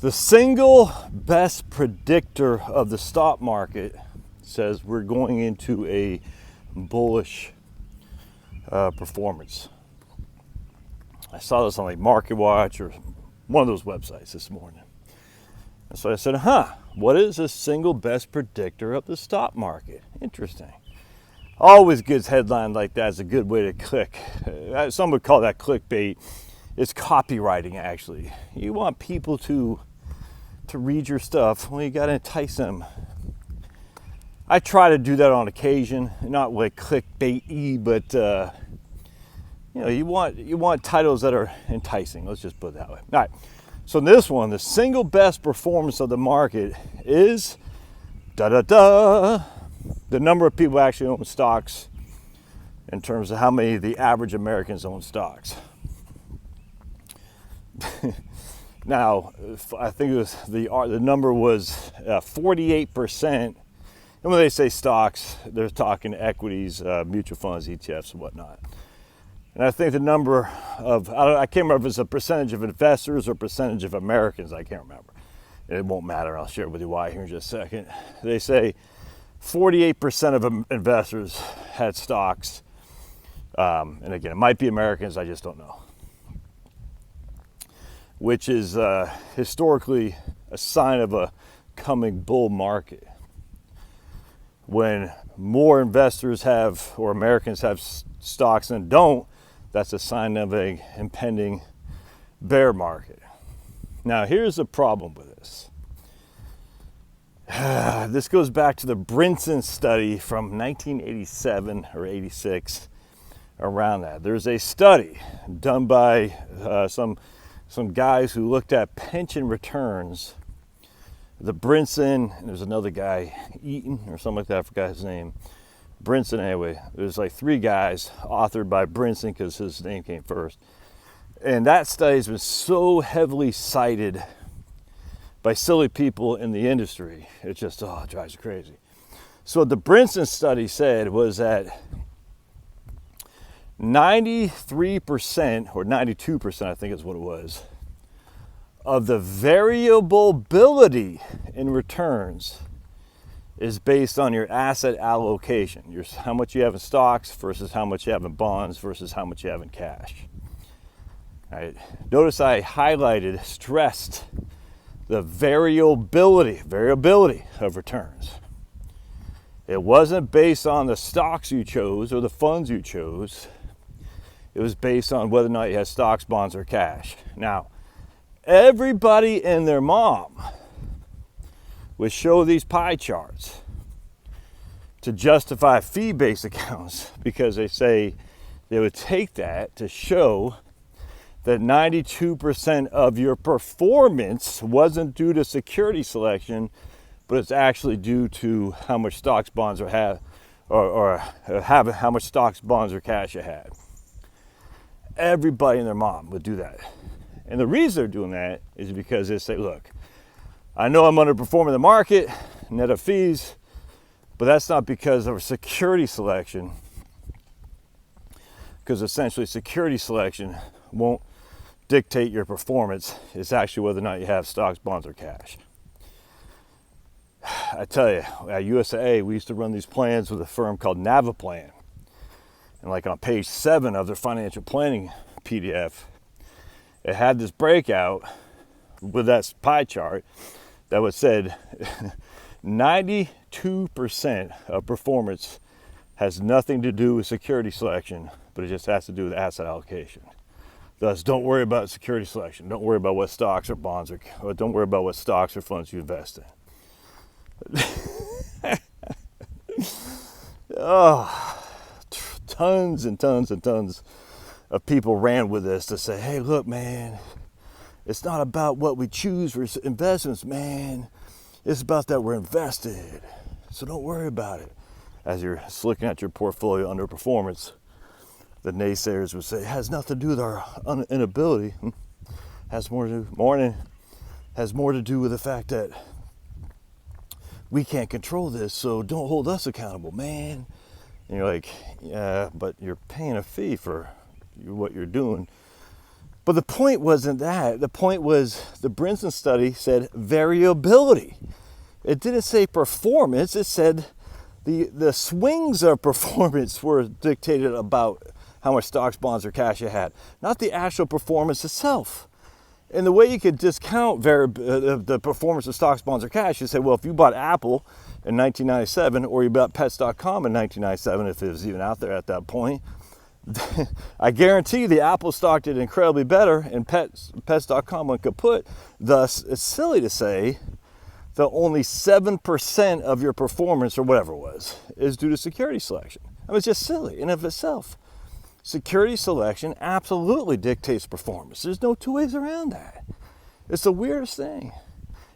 The single best predictor of the stock market says we're going into a bullish performance. I saw this on like Market Watch or one of those websites this morning. And so I said, what is the single best predictor of the stock market? Interesting. Always good headline like that is a good way to click. Some would call that clickbait. It's copywriting, actually. You want people to read your stuff. Well, you got to entice them. I try to do that on occasion, not like clickbait-y, but you want titles that are enticing. Let's just put it that way. All right. So in this one, the single best performance of the market is the number of people actually own stocks in terms of how many the average Americans own stocks. Now, I think it was the number was 48%. And when they say stocks, they're talking equities, mutual funds, ETFs, and whatnot. And I think the number of, I can't remember if it's a percentage of investors or percentage of Americans, I can't remember. It won't matter, I'll share with you why here in just a second. They say 48% of investors had stocks. And again, it might be Americans, I just don't know. Which is historically a sign of a coming bull market. When more investors have, or Americans have stocks than don't, that's a sign of an impending bear market. Now, here's the problem with this. This goes back to the Brinson study from 1987 or 86, around that. There's a study done by some guys who looked at pension returns. The Brinson, and there's another guy, Eaton or something like that, I forgot his name. Brinson, anyway. There's like three guys authored by Brinson because his name came first. And that study has been so heavily cited by silly people in the industry. It just, it drives you crazy. So what the Brinson study said was that 93% or 92%, I think is what it was, of the variability in returns is based on your asset allocation. How much you have in stocks versus how much you have in bonds versus how much you have in cash. All right. Notice I stressed the variability of returns. It wasn't based on the stocks you chose or the funds you chose. It was based on whether or not you had stocks, bonds, or cash. Now, everybody and their mom would show these pie charts to justify fee-based accounts because they say they would take that to show that 92% of your performance wasn't due to security selection, but it's actually due to how much stocks, bonds, or how much stocks, bonds, or cash you had. Everybody and their mom would do that. And the reason they're doing that is because they say, look, I know I'm underperforming the market, net of fees, but that's not because of security selection. Because essentially security selection won't dictate your performance. It's actually whether or not you have stocks, bonds, or cash. I tell you, at USAA, we used to run these plans with a firm called Naviplan. And like on page 7 of their financial planning PDF, it had this breakout with that pie chart that was said 92% of performance has nothing to do with security selection, but it just has to do with asset allocation. Thus, don't worry about security selection. Don't worry about what stocks or bonds or don't worry about what stocks or funds you invest in. Tons and tons and tons of people ran with this to say, hey, look, man, it's not about what we choose for investments, man. It's about that we're invested. So don't worry about it. As you're looking at your portfolio underperformance, the naysayers would say, it has nothing to do with our inability. Has more to do with the fact that we can't control this, so don't hold us accountable, man. And you're like, yeah, but you're paying a fee for what you're doing. But the point wasn't that. The point was the Brinson study said variability. It didn't say performance. It said the swings of performance were dictated about how much stocks, bonds, or cash you had, not the actual performance itself. And the way you could discount the performance of stocks, bonds, or cash, you say, well, if you bought Apple in 1997 or you bought Pets.com in 1997, if it was even out there at that point, I guarantee the Apple stock did incredibly better and Pets.com went kaput. Thus, it's silly to say that only 7% of your performance, or whatever it was, is due to security selection. I mean, it's just silly in and of itself. Security selection absolutely dictates performance. There's no two ways around that. It's the weirdest thing.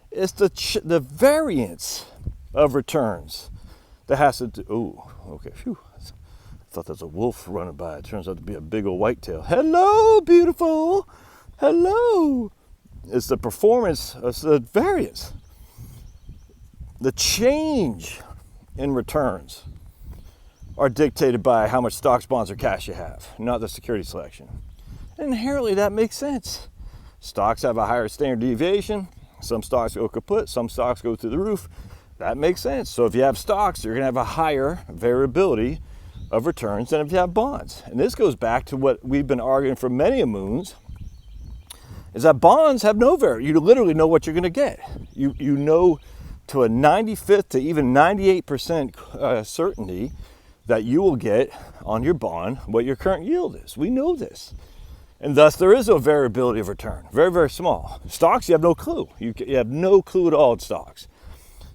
It's the variance of returns that has to do. Ooh, okay. Phew. I thought there was a wolf running by. It turns out to be a big old whitetail. Hello, beautiful. Hello. It's the performance. It's the variance. The change in returns are dictated by how much stocks, bonds, or cash you have, not the security selection. Inherently, that makes sense. Stocks have a higher standard deviation. Some stocks go kaput. Some stocks go through the roof. That makes sense. So if you have stocks, you're going to have a higher variability of returns than if you have bonds. And this goes back to what we've been arguing for many moons, is that bonds have no variance. You literally know what you're going to get. You know to a 95th to even 98% certainty that you will get on your bond what your current yield is. We know this. And thus there is no variability of return. Very, very small. Stocks, you have no clue. You have no clue at all in stocks.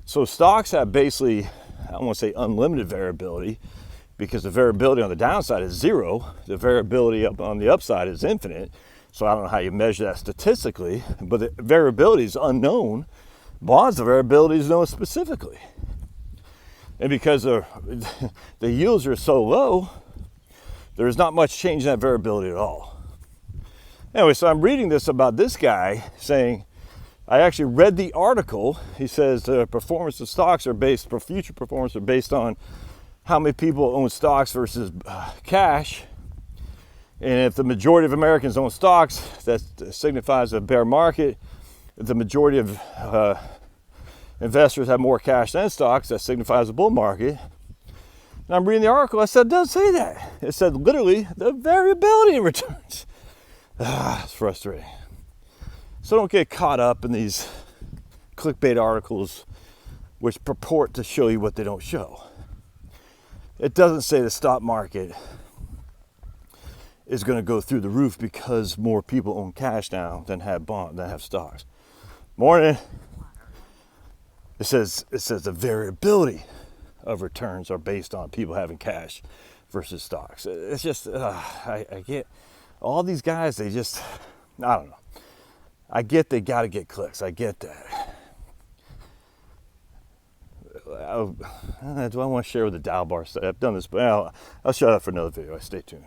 So stocks have basically, I don't want to say unlimited variability, because the variability on the downside is zero. The variability on the upside is infinite. So I don't know how you measure that statistically, but the variability is unknown. Bonds, the variability is known specifically. And because the yields are so low, there's not much change in that variability at all. Anyway, so I'm reading this about this guy saying, I actually read the article. He says the performance of stocks future performance are based on how many people own stocks versus cash. And if the majority of Americans own stocks, that signifies a bear market. If the majority of investors have more cash than stocks, that signifies a bull market. And I'm reading the article, I said, it doesn't say that. It said literally the variability in returns. It's frustrating. So don't get caught up in these clickbait articles which purport to show you what they don't show. It doesn't say the stock market is going to go through the roof because more people own cash now than have stocks. Morning. It says the variability of returns are based on people having cash versus stocks. It's just I get all these guys. They just, I don't know. I get they got to get clicks. I get that. Do I want to share with the Dow bar study? I've done this, but I'll shut up for another video. Stay tuned.